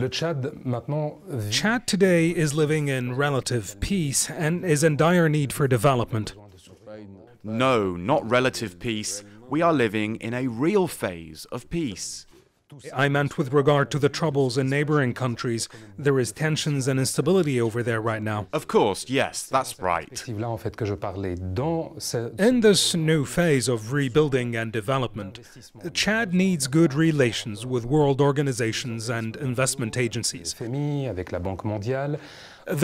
Chad today is living in relative peace and is in dire need for development. No, not relative peace. We are living in a real phase of peace. I meant with regard to the troubles in neighboring countries. There is tensions and instability over there right now. Of course, yes, that's right. In this new phase of rebuilding and development, Chad needs good relations with world organizations and investment agencies. The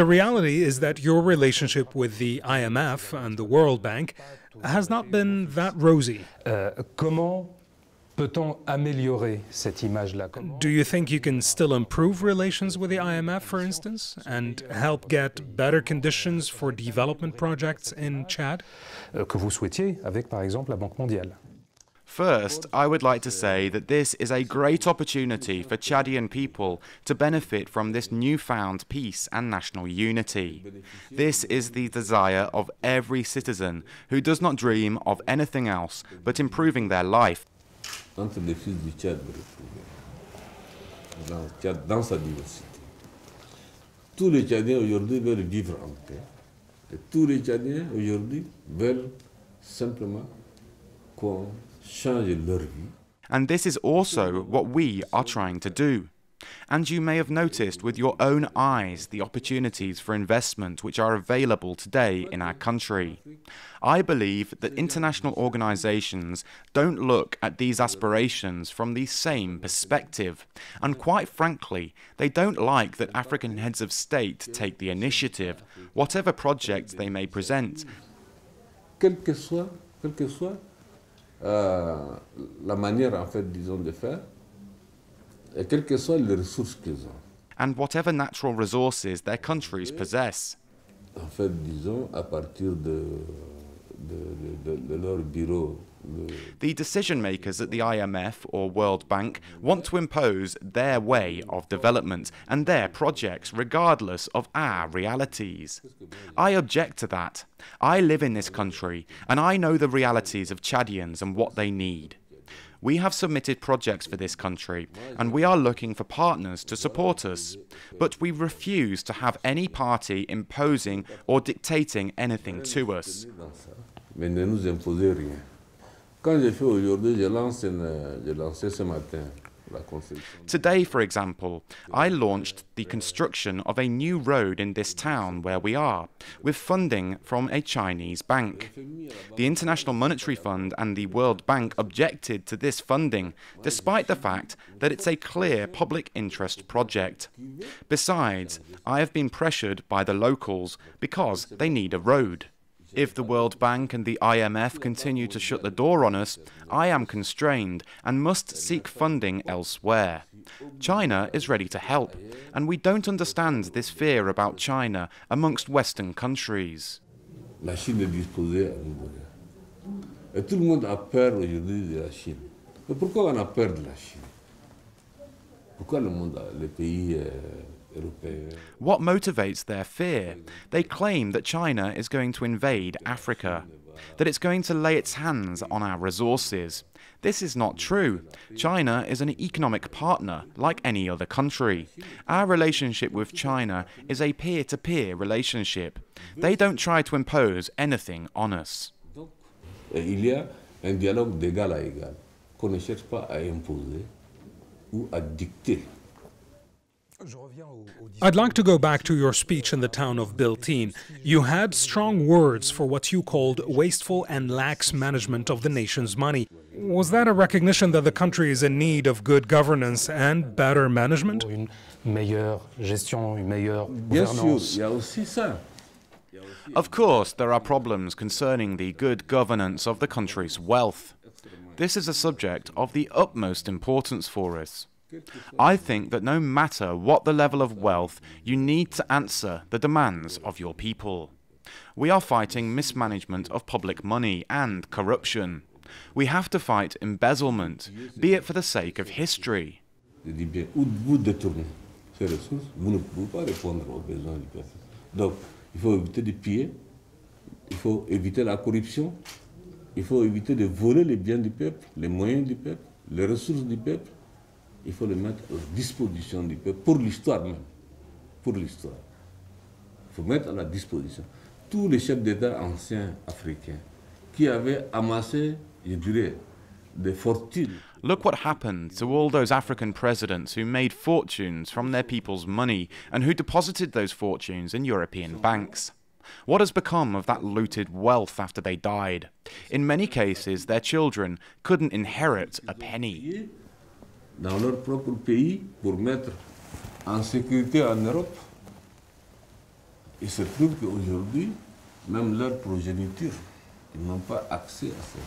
reality is that your relationship with the IMF and the World Bank has not been that rosy. Do you think you can still improve relations with the IMF, for instance, and help get better conditions for development projects in Chad? First, I would like to say that this is a great opportunity for Chadian people to benefit from this newfound peace and national unity. This is the desire of every citizen who does not dream of anything else but improving their life. Entre les fils du Tchad dans sa diversité. Tous les Tchadiens aujourd'hui veulent vivre en paix. Et tous les Tchadiens aujourd'hui veulent simplement qu'on change leur vie. And this is also what we are trying to do. And you may have noticed with your own eyes the opportunities for investment which are available today in our country. I believe that international organizations don't look at these aspirations from the same perspective. And quite frankly, they don't like that African heads of state take the initiative, whatever projects they may present. Quelle que soit la manière, en fait, disons, de faire, et quelles que soient les ressources qu'ils ont. And whatever natural resources their countries possess. En fait, disons, à partir de leur bureau. The decision makers at the IMF or World Bank want to impose their way of development and their projects regardless of our realities. I object to that. I live in this country and I know the realities of Chadians and what they need. We have submitted projects for this country, and we are looking for partners to support us. But we refuse to have any party imposing or dictating anything to us. Mais ne nous imposez rien. Quand j'ai fait aujourd'hui, j'ai lancé ce matin la construction. Today, for example, I launched the construction of a new road in this town where we are, with funding from a Chinese bank. The International Monetary Fund and the World Bank objected to this funding, despite the fact that it's a clear public interest project. Besides, I have been pressured by the locals because they need a road. If the World Bank and the IMF continue to shut the door on us, I am constrained and must seek funding elsewhere. China is ready to help, and we don't understand this fear about China amongst Western countries. La Chine est disposée à nous donner. Et tout le monde a peur aujourd'hui de la Chine. Mais pourquoi on a peur de la Chine? Pourquoi les pays européens? What motivates their fear? They claim that China is going to invade Africa, that it's going to lay its hands on our resources. This is not true. China is an economic partner like any other country. Our relationship with China is a peer-to-peer relationship. They don't try to impose anything on us. Il y a un dialogue d'égal à égal qu'on ne cherche pas à imposer ou à dicter. I'd like to go back to your speech in the town of Biltine. You had strong words for what you called wasteful and lax management of the nation's money. Was that a recognition that the country is in need of good governance and better management? Bien sûr, il y a aussi ça. Of course, there are problems concerning the good governance of the country's wealth. This is a subject of the utmost importance for us. I think that no matter what the level of wealth, you need to answer the demands of your people. We are fighting mismanagement of public money and corruption. We have to fight embezzlement, be it for the sake of history. Je dis bien, où vous détournez ces ressources, vous ne pouvez pas répondre aux besoins du peuple. Donc, il faut éviter de piller, il faut éviter la corruption, il faut éviter de voler les biens du peuple, les moyens du peuple, les ressources du peuple. il faut le mettre à disposition du peuple, pour l'histoire même. Pour l'histoire. Il faut mettre à la disposition tous les chefs d'État anciens africains qui avaient amassé, je dirais, des fortunes. Look what happened to all those African presidents who made fortunes from their people's money and who deposited those fortunes in European banks. What has become of that looted wealth after they died? In many cases, their children couldn't inherit a penny. Dans leur propre pays, pour mettre en sécurité en Europe, il se trouve qu'aujourd'hui, même leur progéniture, ils n'ont pas accès à ça.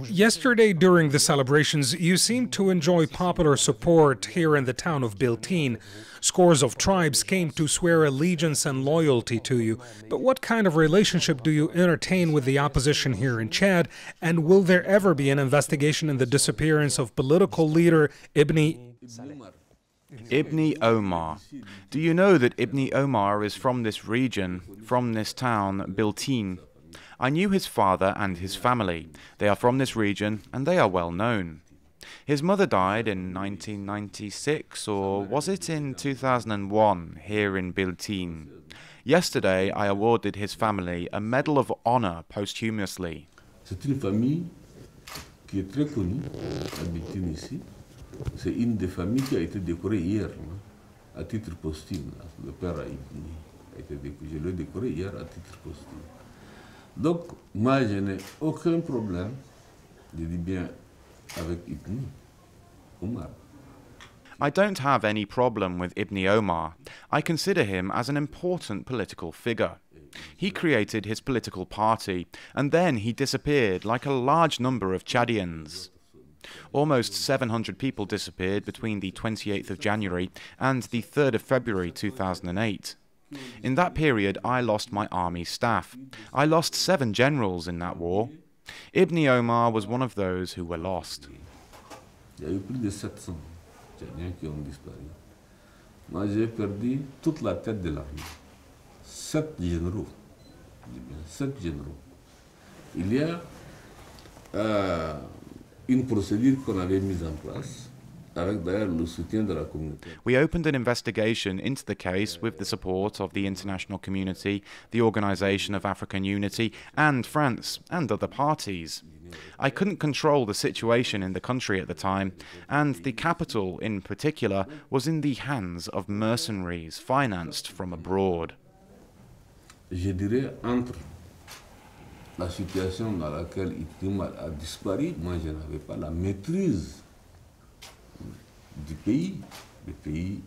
Yesterday, during the celebrations, you seemed to enjoy popular support here in the town of Biltine. Scores of tribes came to swear allegiance and loyalty to you. But what kind of relationship do you entertain with the opposition here in Chad? And will there ever be an investigation in the disappearance of political leader Ibni Omar. Do you know that Ibni Omar is from this region, from this town, Biltine? I knew his father and his family. They are from this region and they are well known. His mother died in 1996, or was it in 2001, here in Biltine. Yesterday, I awarded his family a Medal of Honor posthumously. C'est une famille qui est très connue à Biltine ici. C'est une des familles qui a été décorée hier, à titre posthume. Le père a été décoré, je l'ai décoré hier à titre posthume. Donc, moi, je n'ai aucun problème, je dis bien, avec Itno, Omar. I don't have any problem with Ibni Omar. I consider him as an important political figure. He created his political party, and then he disappeared like a large number of Chadians. Almost 700 people disappeared between the 28th of January and the 3rd of February 2008. In that period, I lost my army staff. I lost 7 generals in that war. Ibni Omar was one of those who were lost. Il y a eu plus de 700 Tchadiens qui ont disparu. Moi, j'ai perdu toute la tête de l'armée. 7 généraux. 7 généraux. Il y a une procédure qu'on avait mise en place, avec d'ailleurs le soutien de la communauté. We opened an investigation into the case with the support of the international community, the Organization of African Unity, and France, and other parties. I couldn't control the situation in the country at the time, and the capital in particular was in the hands of mercenaries financed from abroad. Je dirais entre la situation dans laquelle Itno a disparu, moi je n'avais pas la maîtrise du pays. Le pays,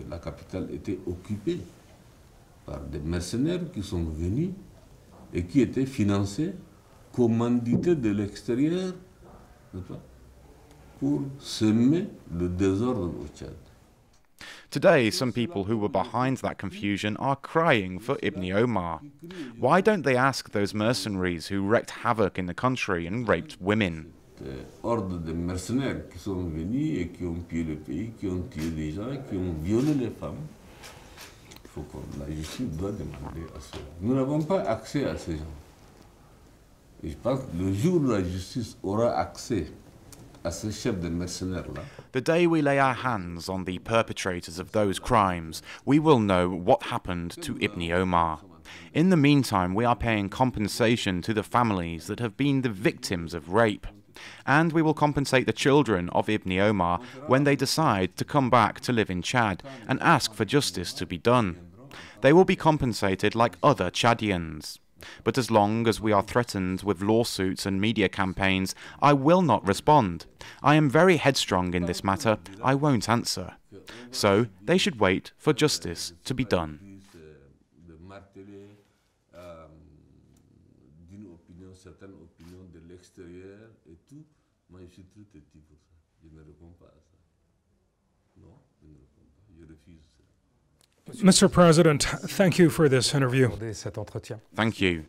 la capitale était occupée par des mercenaires qui sont venus et qui étaient financés, commandités de l'extérieur, pour semer le désordre au Tchad. Today, some people who were behind that confusion are crying for Ibni Omar. Why don't they ask those mercenaries who wreaked havoc in the country and raped women? Ordre de mercenaires qui sont venus et qui ont pillé le pays, qui ont tué des gens, qui ont violé les femmes. Il faut que la justice doit demander à cela. Nous n'avons pas accès à ces gens. Et je pense que le jour où la justice aura accès à ces chefs de mercenaires-là, the day we lay our hands on the perpetrators of those crimes, we will know what happened to Ibni Omar. In the meantime, we are paying compensation to the families that have been the victims of rape. And we will compensate the children of Ibni Omar when they decide to come back to live in Chad and ask for justice to be done. They will be compensated like other Chadians. But as long as we are threatened with lawsuits and media campaigns, I will not respond. I am very headstrong in this matter. I won't answer. So they should wait for justice to be done. Mr. President, thank you for this interview. Thank you.